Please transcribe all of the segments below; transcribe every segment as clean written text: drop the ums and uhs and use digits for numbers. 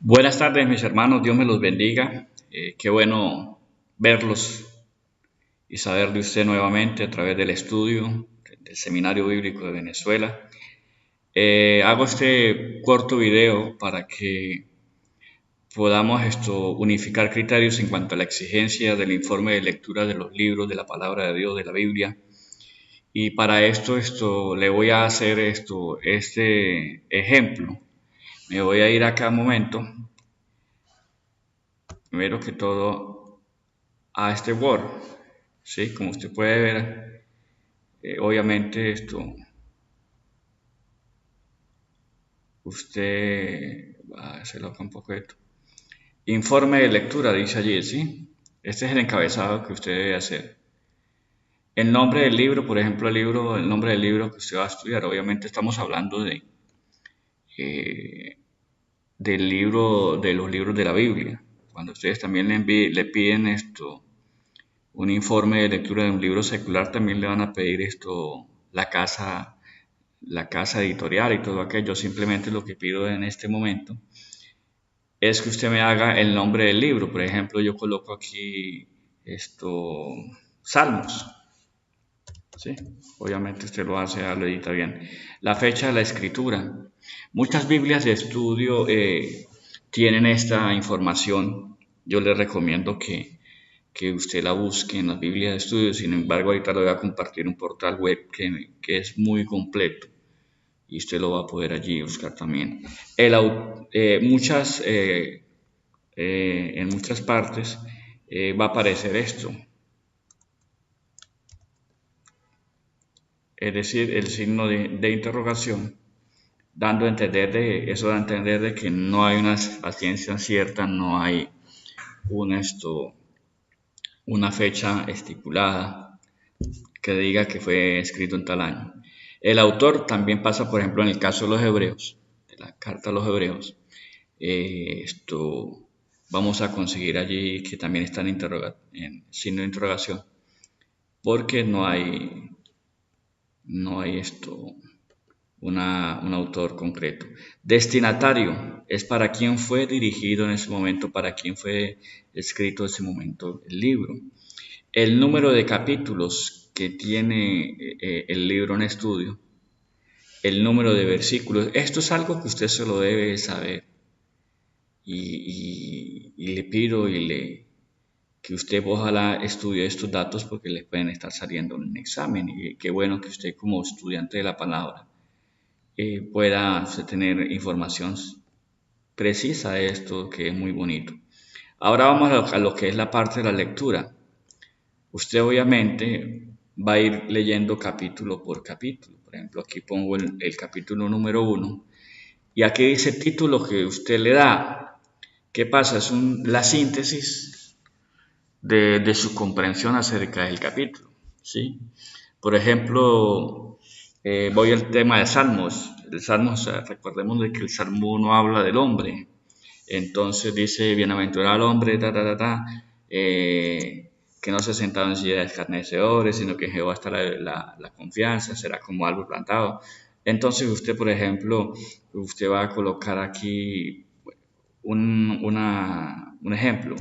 Buenas tardes, mis hermanos, Dios me los bendiga. Qué bueno verlos y saber de usted nuevamente a través del estudio del Seminario Bíblico de Venezuela. Hago este corto video para que podamos unificar criterios en cuanto a la exigencia del informe de lectura de los libros de la palabra de Dios, de la Biblia. Y para esto le voy a hacer este ejemplo. Me voy a ir acá un momento. Primero que todo, a este Word, ¿sí? Como usted puede ver, obviamente usted va a hacerlo acá un poco esto. Informe de lectura, dice allí, ¿sí? Este es el encabezado que usted debe hacer. El nombre del libro, por ejemplo, el nombre del libro que usted va a estudiar, obviamente estamos hablando eh, del libro, de los libros de la Biblia. Cuando ustedes también le piden un informe de lectura de un libro secular, también le van a pedir la casa editorial y todo aquello. Simplemente lo que pido en este momento es que usted me haga el nombre del libro. Por ejemplo, yo coloco aquí Salmos, ¿sí? Obviamente usted lo hace, lo edita bien. La fecha de la escritura. Muchas Biblias de estudio tienen esta información. Yo le recomiendo que usted la busque en las Biblias de estudio. Sin embargo, ahorita le voy a compartir un portal web que es muy completo y usted lo va a poder allí buscar también. En muchas partes va a aparecer esto, es decir, el signo de interrogación, dando a entender eso da a entender de que no hay una ciencia cierta, no hay una, una fecha estipulada que diga que fue escrito en tal año. El autor también pasa, por ejemplo, en el caso de los hebreos, de la carta a los hebreos, vamos a conseguir allí que también está en signo de interrogación, porque no hay un autor concreto. Destinatario es para quién fue dirigido en ese momento, para quién fue escrito en ese momento el libro. El número de capítulos que tiene el libro en estudio, el número de versículos, esto es algo que usted se lo debe saber. Y le pido que usted ojalá estudie estos datos porque les pueden estar saliendo en un examen, y qué bueno que usted como estudiante de la palabra pueda tener información precisa de esto, que es muy bonito. Ahora vamos a lo que es la parte de la lectura. Usted obviamente va a ir leyendo capítulo por capítulo. Por ejemplo, aquí pongo el capítulo número 1 y aquí dice título que usted le da. ¿Qué pasa? Es la síntesis de su comprensión acerca del capítulo, ¿sí? Por ejemplo, voy al tema de Salmos. El Salmo, o sea, recordemos de que el Salmo no habla del hombre. Entonces dice, bienaventurado el hombre, que no se ha sentado en silla de escarnecedores, sino que en Jehová está la confianza, será como árbol plantado. Entonces usted, por ejemplo, usted va a colocar aquí un ejemplo,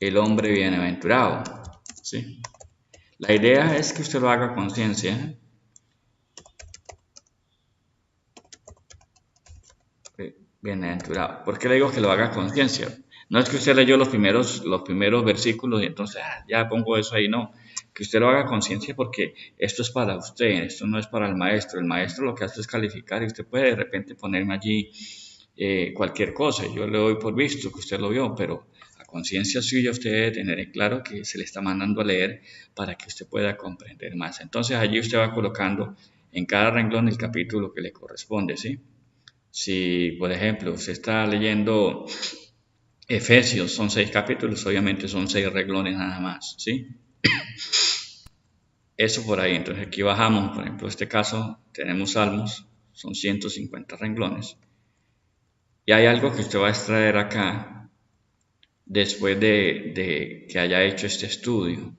el hombre bienaventurado, ¿sí? La idea es que usted lo haga con conciencia. Bienaventurado. ¿Por qué le digo que lo haga con conciencia? No es que usted leyó los primeros versículos y entonces ya pongo eso ahí, no. Que usted lo haga con conciencia porque esto es para usted, esto no es para el maestro. El maestro lo que hace es calificar y usted puede de repente ponerme allí cualquier cosa. Yo le doy por visto que usted lo vio, pero a conciencia suya usted debe tener claro que se le está mandando a leer para que usted pueda comprender más. Entonces allí usted va colocando en cada renglón el capítulo que le corresponde, ¿sí? Si, por ejemplo, usted está leyendo Efesios, son 6 capítulos, obviamente son 6 renglones nada más, ¿sí? Eso por ahí, entonces aquí bajamos, por ejemplo, en este caso tenemos Salmos, son 150 renglones. Y hay algo que usted va a extraer acá después de que haya hecho este estudio.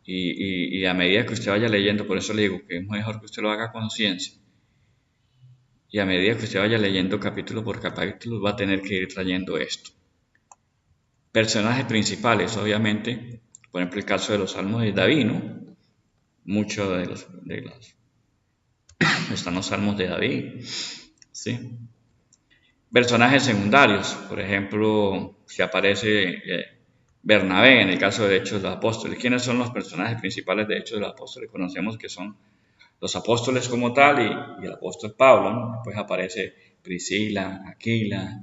Y a medida que usted vaya leyendo, por eso le digo que es mejor que usted lo haga con conciencia. Y a medida que usted vaya leyendo capítulo por capítulo, va a tener que ir trayendo esto. Personajes principales, obviamente, por ejemplo, el caso de los salmos de David, ¿no? Muchos están los salmos de David, ¿sí? Personajes secundarios, por ejemplo, si aparece Bernabé en el caso de Hechos de los Apóstoles. ¿Quiénes son los personajes principales de Hechos de los Apóstoles? Conocemos que son los apóstoles como tal y el apóstol Pablo, ¿no? Después aparece Priscila, Aquila,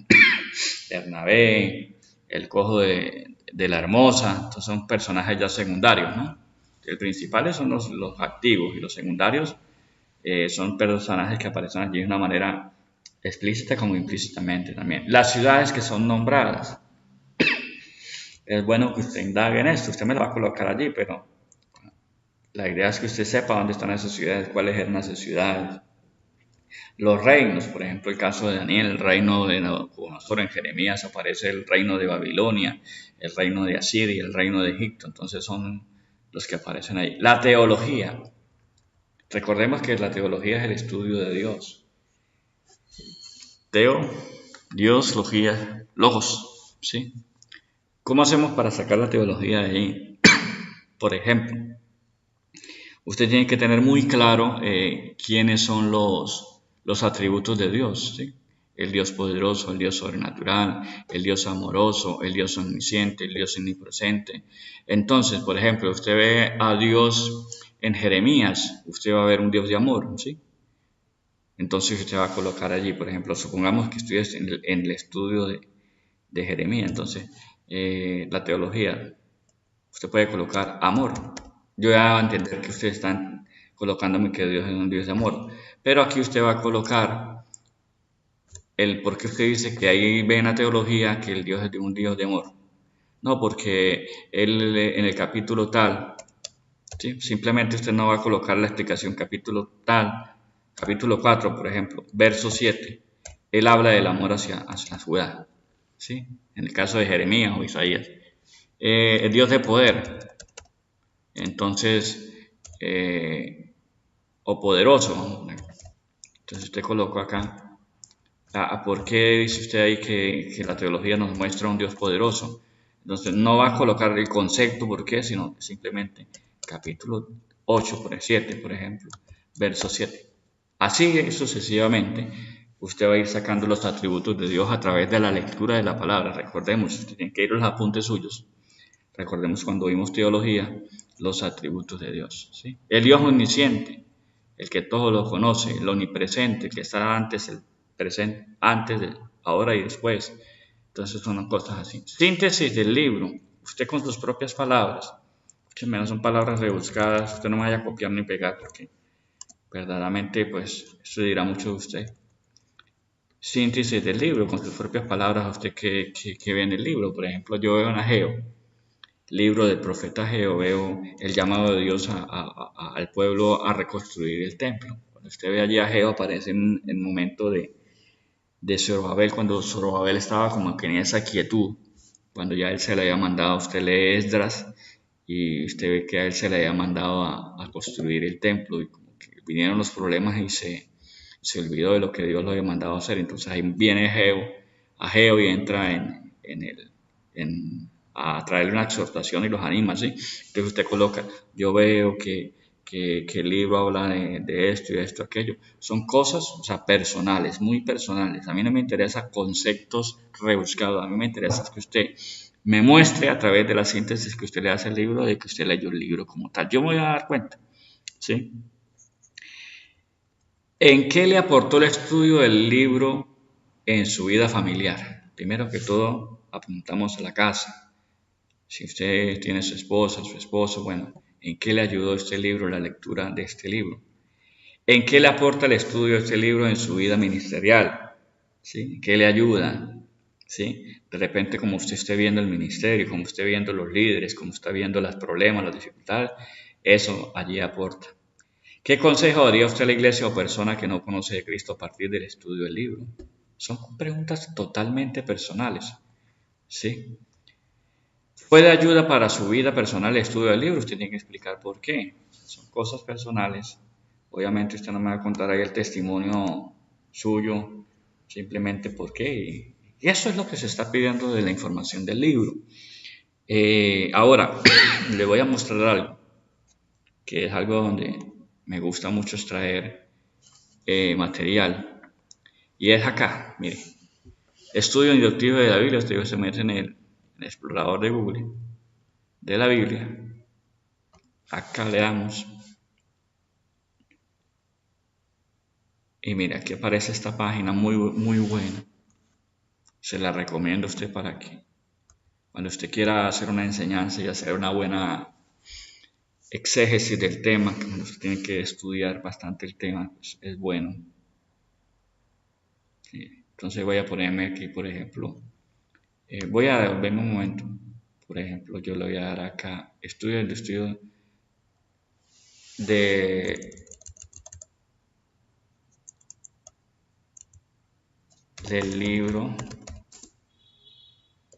Bernabé, el cojo de la hermosa. Entonces son personajes ya secundarios, ¿no? El principales son los activos y los secundarios son personajes que aparecen allí de una manera explícita como implícitamente también. Las ciudades que son nombradas. Es bueno que usted indague en esto. Usted me lo va a colocar allí, pero la idea es que usted sepa dónde están esas ciudades, cuáles eran esas ciudades. Los reinos, por ejemplo, el caso de Daniel, el reino de Nabucodonosor, en Jeremías aparece el reino de Babilonia, el reino de Asiria, el reino de Egipto, entonces son los que aparecen ahí. La teología. Recordemos que la teología es el estudio de Dios. Teo, Dios, logía, logos, ¿sí? ¿Cómo hacemos para sacar la teología de ahí? Por ejemplo, usted tiene que tener muy claro quiénes son los atributos de Dios, ¿sí? El Dios poderoso, el Dios sobrenatural, el Dios amoroso, el Dios omnisciente, el Dios omnipresente. Entonces, por ejemplo, usted ve a Dios en Jeremías, usted va a ver un Dios de amor, ¿sí? Entonces usted va a colocar allí, por ejemplo, supongamos que estudies en el estudio de Jeremías, entonces la teología, usted puede colocar amor. Yo ya voy a entender que ustedes están colocándome que Dios es un Dios de amor, pero aquí usted va a colocar el por qué usted dice que ahí ve en la teología que el Dios es un Dios de amor. No, porque él en el capítulo tal, ¿sí? Simplemente usted no va a colocar la explicación capítulo tal, capítulo 4, por ejemplo, verso 7. Él habla del amor hacia la ciudad, ¿sí? En el caso de Jeremías o Isaías. El Dios de poder, entonces, o poderoso. Entonces usted colocó acá, ¿por qué dice usted ahí que la teología nos muestra un Dios poderoso? Entonces no va a colocar el concepto, ¿por qué? Sino simplemente capítulo 8, 7, por ejemplo, verso 7. Así sucesivamente, usted va a ir sacando los atributos de Dios a través de la lectura de la palabra. Recordemos, usted tiene que ir a los apuntes suyos. Recordemos cuando vimos teología, los atributos de Dios, ¿sí? El Dios omnisciente, el que todo lo conoce, el omnipresente, el que está antes, el presente, antes, ahora y después. Entonces son cosas así. Síntesis del libro, usted con sus propias palabras, que menos son palabras rebuscadas, usted no me vaya a copiar ni pegar porque verdaderamente pues eso dirá mucho de usted. Síntesis del libro, con sus propias palabras, a usted que ve en el libro. Por ejemplo, yo veo en Ageo, libro del profeta Ageo, veo el llamado de Dios al pueblo a reconstruir el templo. Cuando usted ve allí a Ageo aparece en el momento de Zorobabel, cuando Zorobabel estaba como que en esa quietud, cuando ya él se le había mandado, usted lee Esdras y usted ve que a él se le había mandado a construir el templo y como que vinieron los problemas y se olvidó de lo que Dios lo había mandado a hacer. Entonces ahí viene Ageo y entra a traerle una exhortación y los anima, ¿sí? Entonces usted coloca, yo veo que el libro habla de esto y de esto, aquello. Son cosas, o sea, personales, muy personales. A mí no me interesa conceptos rebuscados, a mí me interesa que usted me muestre a través de la síntesis que usted le hace al libro, de que usted leyó el libro como tal. Yo me voy a dar cuenta, ¿sí? ¿En qué le aportó el estudio del libro en su vida familiar? Primero que todo, apuntamos a la casa. Si usted tiene su esposa, su esposo, bueno, ¿en qué le ayudó este libro, la lectura de este libro? ¿En qué le aporta el estudio de este libro en su vida ministerial? ¿Sí? ¿Qué le ayuda? ¿Sí? De repente, como usted esté viendo el ministerio, como esté viendo los líderes, como está viendo los problemas, las dificultades, eso allí aporta. ¿Qué consejo daría usted a la iglesia o persona que no conoce de Cristo a partir del estudio del libro? Son preguntas totalmente personales, ¿sí? ¿Fue de ayuda para su vida personal el estudio del libro? Usted tiene que explicar por qué. Son cosas personales. Obviamente usted no me va a contar ahí el testimonio suyo, simplemente porque... Y eso es lo que se está pidiendo de la información del libro. Ahora, le voy a mostrar algo, que es algo donde me gusta mucho extraer material. Y es acá, mire. Estudio inductivo de la Biblia. Usted se mete en el explorador de Google de la Biblia. Acá le damos. Y mira, aquí aparece esta página muy, muy buena. Se la recomiendo a usted para que cuando usted quiera hacer una enseñanza y hacer una buena exégesis del tema, que cuando usted tiene que estudiar bastante el tema, pues es bueno. Sí. Entonces voy a ponerme aquí, por ejemplo, voy a devolverme un momento. Por ejemplo, yo le voy a dar acá, estudio del libro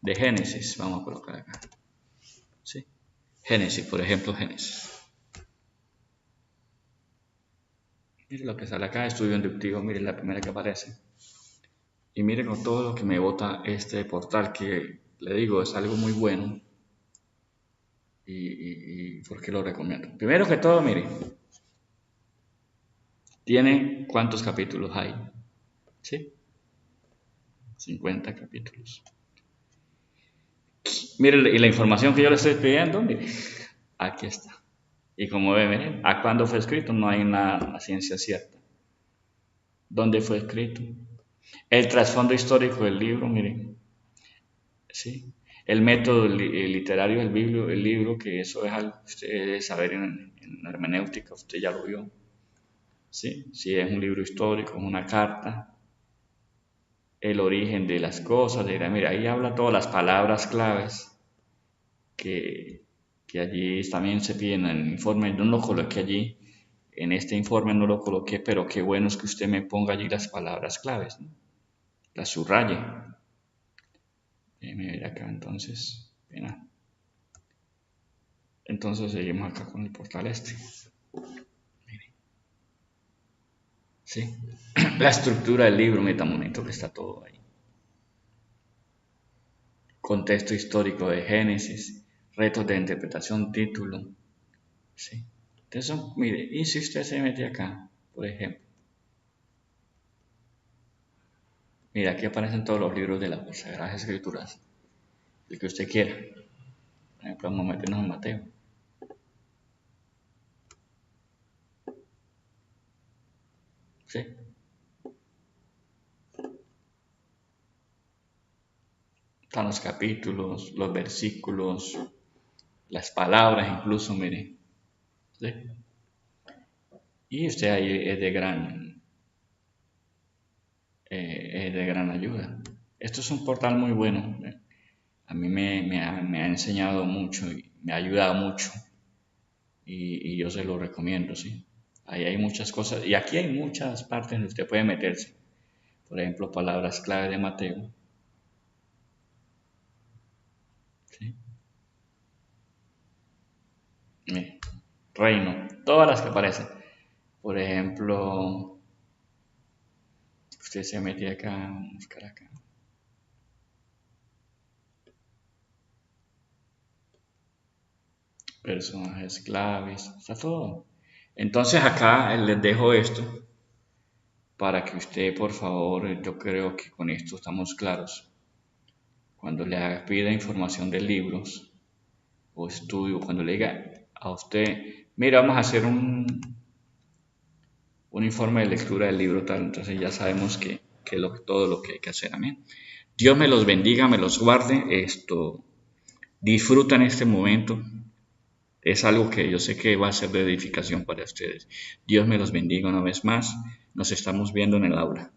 de Génesis. Vamos a colocar acá. ¿Sí? Génesis, por ejemplo, Génesis. Mire lo que sale acá, estudio inductivo, mire la primera que aparece. Y mire con todo lo que me bota este portal, que le digo, es algo muy bueno. Y ¿por qué lo recomiendo? Primero que todo, mire, tiene ¿cuántos capítulos hay? ¿Sí? 50 capítulos. Mire, y la información que yo le estoy pidiendo, mire, aquí está. Y como ve, miren, a cuándo fue escrito, no hay una ciencia cierta. ¿Dónde fue escrito? El trasfondo histórico del libro, miren, ¿sí? El método literario del libro, que eso es algo que usted debe saber en hermenéutica, usted ya lo vio. ¿Sí? Si es un libro histórico, es una carta, el origen de las cosas, mira, ahí habla todas las palabras claves que allí también se piden en el informe. No lo coloqué allí, en este informe no lo coloqué, pero qué bueno es que usted me ponga allí las palabras claves, ¿no? Las subraye. Déjeme ver acá entonces. Mira. Entonces seguimos acá con el portal este. Mire. Sí. La estructura del libro, mira tan bonito que está todo ahí. Contexto histórico de Génesis, retos de interpretación, título. Sí. Entonces, mire, y si usted se mete acá, por ejemplo, mira, aquí aparecen todos los libros de las Sagradas Escrituras, el que usted quiera. Por ejemplo, vamos a meternos en Mateo. Sí. Están los capítulos, los versículos, las palabras incluso, mire. ¿Sí? Y usted ahí es de gran ayuda. Esto es un portal muy bueno. A mí me ha enseñado mucho y me ha ayudado mucho. Y yo se lo recomiendo, ¿sí? Ahí hay muchas cosas. Y aquí hay muchas partes donde usted puede meterse. Por ejemplo, palabras clave de Mateo. ¿Sí? Mire, reino. Todas las que aparecen. Por ejemplo, usted se mete acá, vamos a buscar acá. Personajes claves, está todo. Entonces acá les dejo esto para que usted, por favor, yo creo que con esto estamos claros. Cuando le pida información de libros o estudio, cuando le diga a usted, mira, vamos a hacer un informe de lectura del libro tal, entonces ya sabemos que todo lo que hay que hacer. Amén. Dios me los bendiga, me los guarde. Disfrutan este momento. Es algo que yo sé que va a ser de edificación para ustedes. Dios me los bendiga una vez más. Nos estamos viendo en el aula.